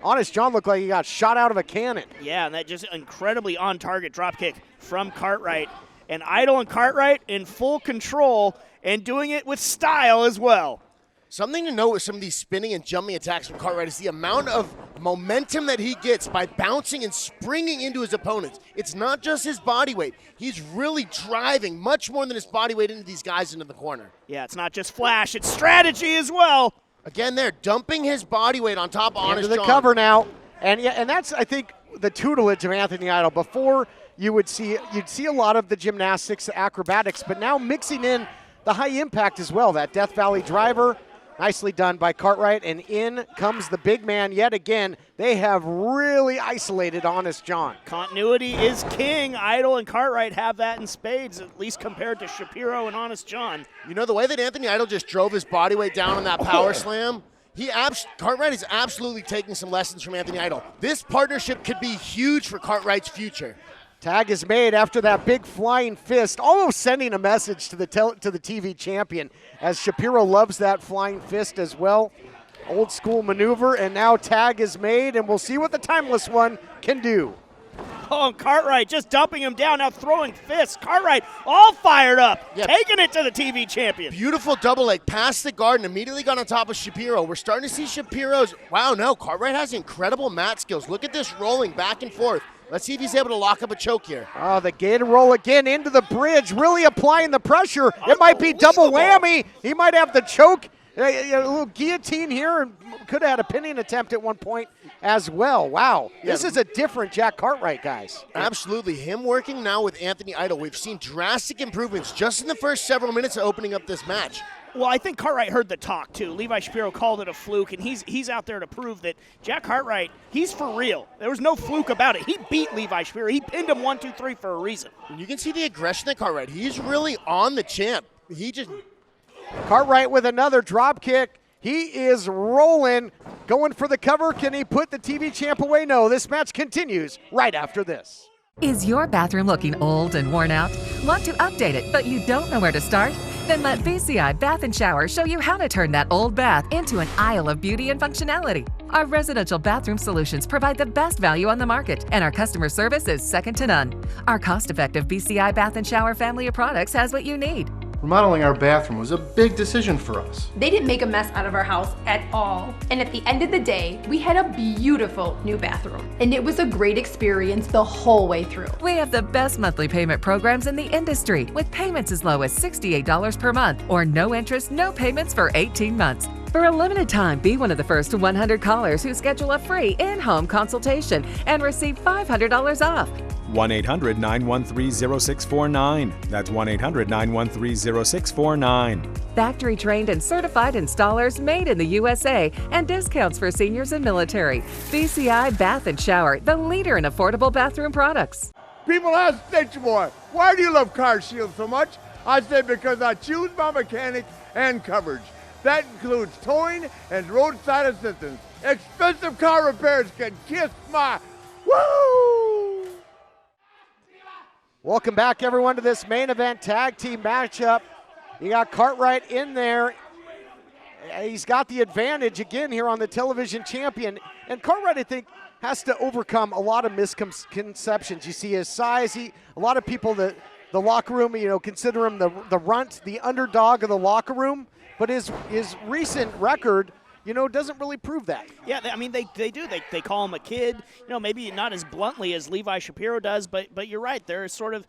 B: Honest John looked like he got shot out of a cannon.
D: Yeah, and that just incredibly on-target drop kick from Cartwright. And Idol and Cartwright in full control and doing it with style as well.
G: Something to note with some of these spinning and jumping attacks from Cartwright is the amount of momentum that he gets by bouncing and springing into his opponents. It's not just his body weight. He's really driving much more than his body weight into these guys into the corner.
D: Yeah, it's not just flash, it's strategy as well.
G: Again, they're dumping his body weight on top of Honest
B: Into the
G: John.
B: cover now. And that's, I think, the tutelage of Anthony Idol. Before you'd see a lot of the gymnastics, acrobatics, but now mixing in the high impact as well. That Death Valley driver, nicely done by Cartwright, and in comes the big man yet again. They have really isolated Honest John.
D: Continuity is king. Idol and Cartwright have that in spades, at least compared to Shapiro and Honest John.
G: You know, the way that Anthony Idol just drove his body weight down on that power slam, Cartwright is absolutely taking some lessons from Anthony Idol. This partnership could be huge for Cartwright's future.
B: Tag is made after that big flying fist, almost sending a message to the TV champion, as Shapiro loves that flying fist as well. Old school maneuver, and now tag is made, and we'll see what the timeless one can do.
D: Oh, and Cartwright just dumping him down, now throwing fists. Cartwright all fired up, taking it to the TV champion.
G: Beautiful double leg, past the guard, and immediately got on top of Shapiro. We're starting to see Shapiro's, wow, no, Cartwright has incredible mat skills. Look at this rolling back and forth. Let's see if he's able to lock up a choke here.
B: Oh, the gator roll again into the bridge, really applying the pressure. It might be double whammy. He might have the choke. A little guillotine here, and could have had a pinning attempt at one point as well. Wow, this is a different Jack Cartwright, guys.
G: Absolutely. Him working now with Anthony Idol. We've seen drastic improvements just in the first several minutes of opening up this match.
D: Well, I think Cartwright heard the talk, too. Levi Shapiro called it a fluke, and he's out there to prove that Jack Cartwright, he's for real. There was no fluke about it. He beat Levi Shapiro. He pinned him 1, 2, 3 for a reason.
G: You can see the aggression at Cartwright. He's really on the champ.
B: Cartwright with another drop kick. He is rolling, going for the cover. Can he put the TV champ away? No, this match continues right after this.
H: Is your bathroom looking old and worn out? Want to update it, but you don't know where to start? Then let BCI Bath & Shower show you how to turn that old bath into an aisle of beauty and functionality. Our residential bathroom solutions provide the best value on the market, and our customer service is second to none. Our cost-effective BCI Bath & Shower family of products has what you need.
I: Remodeling our bathroom was a big decision for us.
W: They didn't make a mess out of our house at all. And at the end of the day, we had a beautiful new bathroom. And it was a great experience the whole way through.
H: We have the best monthly payment programs in the industry, with payments as low as $68 per month, or no interest, no payments for 18 months. For a limited time, be one of the first 100 callers who schedule a free in-home consultation and receive $500 off.
N: 1-800-913-0649. That's 1-800-913-0649.
H: Factory trained and certified installers made in the USA, and discounts for seniors and military. BCI Bath & Shower, the leader in affordable bathroom products.
J: People ask Stitch Boy, why do you love CarShield so much? I say because I choose my mechanic and coverage. That includes towing and roadside assistance. Expensive car repairs can kiss my woo!
B: Welcome back, everyone, to this main event tag team matchup. You got Cartwright in there. He's got the advantage again here on the television champion. And Cartwright, I think, has to overcome a lot of misconceptions. You see his size. A lot of people, the locker room, consider him the runt, the underdog of the locker room. But his recent record, doesn't really prove that.
D: Yeah, I mean, they do. They call him a kid. Maybe not as bluntly as Levi Shapiro does, but you're right. There is sort of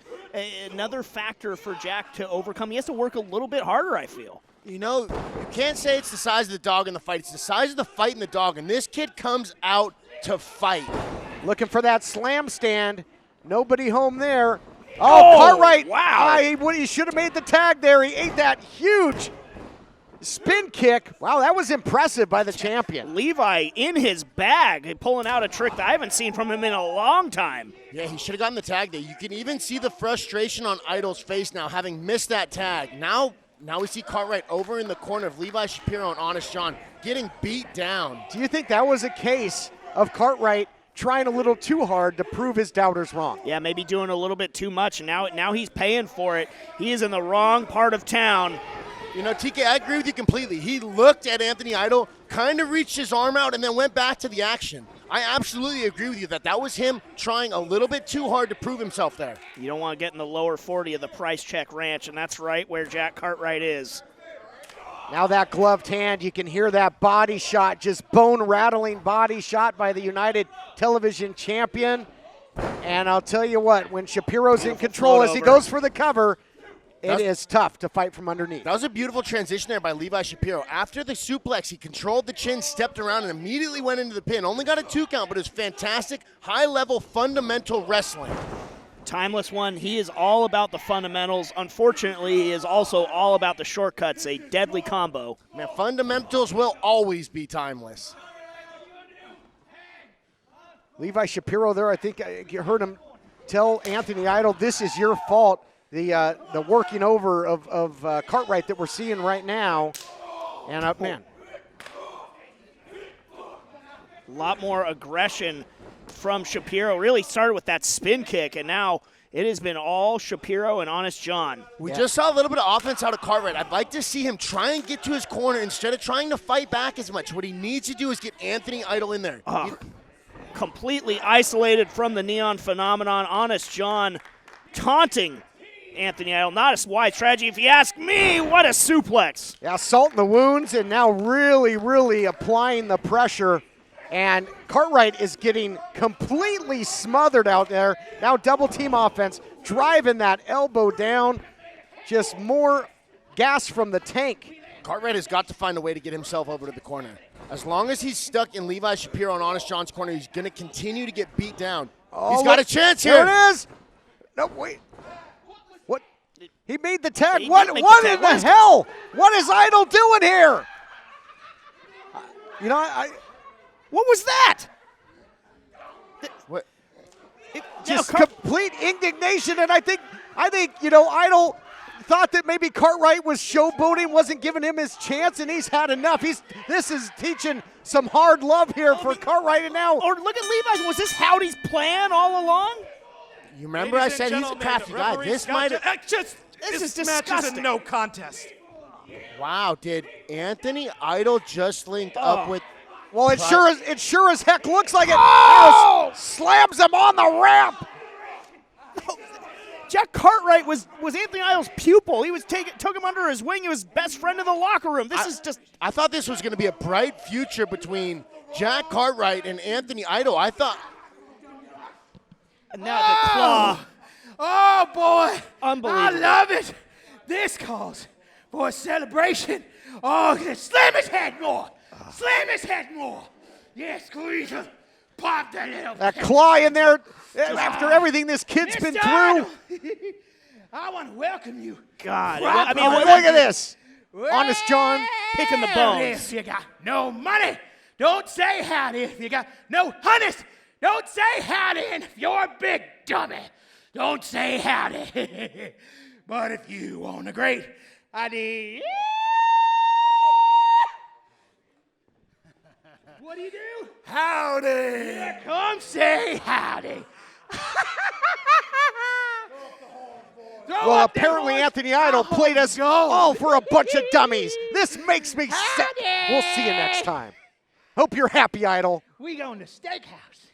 D: another factor for Jack to overcome. He has to work a little bit harder, I feel.
G: You can't say it's the size of the dog in the fight. It's the size of the fight in the dog, and this kid comes out to fight.
B: Looking for that slam stand. Nobody home there. Oh, Cartwright.
D: Wow.
B: He should have made the tag there. He ate that huge spin kick. Wow, that was impressive by the champion.
D: Levi in his bag, pulling out a trick that I haven't seen from him in a long time.
G: Yeah, he should have gotten the tag there. You can even see the frustration on Idol's face now, having missed that tag. Now we see Cartwright over in the corner of Levi Shapiro and Honest John getting beat down.
B: Do you think that was a case of Cartwright trying a little too hard to prove his doubters wrong?
D: Yeah, maybe doing a little bit too much, and now he's paying for it. He is in the wrong part of town.
G: TK, I agree with you completely. He looked at Anthony Idol, kind of reached his arm out, and then went back to the action. I absolutely agree with you that was him trying a little bit too hard to prove himself there.
D: You don't want to get in the lower 40 of the Price Check Ranch, and that's right where Jack Cartwright is.
B: Now that gloved hand, you can hear that body shot, just bone-rattling body shot by the United Television champion. And I'll tell you what, when Shapiro's in control as he goes for the cover, it is tough to fight from underneath.
G: That was a beautiful transition there by Levi Shapiro. After the suplex, he controlled the chin, stepped around, and immediately went into the pin. Only got a 2 count, but it was fantastic, high-level, fundamental wrestling.
D: Timeless one, he is all about the fundamentals. Unfortunately, he is also all about the shortcuts, a deadly combo.
G: Man, fundamentals will always be timeless.
B: Levi Shapiro there, I think you heard him tell Anthony Idol, this is your fault. The working over of Cartwright that we're seeing right now. And, man.
D: A lot more aggression from Shapiro. Really started with that spin kick, and now it has been all Shapiro and Honest John.
G: We just saw a little bit of offense out of Cartwright. I'd like to see him try and get to his corner instead of trying to fight back as much. What he needs to do is get Anthony Idol in there.
D: Completely isolated from the Neon phenomenon. Honest John taunting Anthony Idol. Not a wise strategy, if you ask me. What a suplex.
B: Yeah, salt in the wounds, and now really, really applying the pressure. And Cartwright is getting completely smothered out there. Now double team offense, driving that elbow down. Just more gas from the tank.
G: Cartwright has got to find a way to get himself over to the corner. As long as he's stuck in Levi Shapiro and Honest John's corner, he's going to continue to get beat down.
B: Oh,
G: he's got a chance here.
B: There it is. No, wait. What? He made the tag. What in the hell? What is Idol doing here? You know,
D: what was that?
G: What?
B: Just complete indignation, and I think Idol thought that maybe Cartwright was showboating, wasn't giving him his chance, and he's had enough. This is teaching some hard love here for Cartwright, and now.
D: Or look at Levi's. Was this Howdy's plan all along?
G: You remember I said he's a crafty guy. This might have.
D: This is
E: match
D: disgusting.
E: is a no contest.
G: Wow, did Anthony Idol just link up with?
B: Well, it sure as heck looks like it. Oh! Slams him on the ramp.
D: Jack Cartwright was Anthony Idol's pupil. He took him under his wing. He was best friend in the locker room. This is just.
G: I thought this was going to be a bright future between Jack Cartwright and Anthony Idol. I thought.
D: And now the claw.
R: Oh, boy.
D: Unbelievable.
R: I love it. This calls for a celebration. Oh, slam his head more. Slam his head more. Yes, squeeze him. Pop that little.
B: That claw in there after everything this kid's been through.
R: I want to welcome you.
D: God.
B: I mean, look at this. Honest John
D: picking the bones.
R: If you got no money, don't say howdy. If you got no honeys, don't say howdy. And if you're a big dummy, don't say howdy. But if you want a great idea, what do? Howdy. Here come say howdy.
B: Well, apparently Anthony Idol played us all for a bunch of dummies. This makes me sick. We'll see you next time. Hope you're happy, Idol.
R: We going to steakhouse.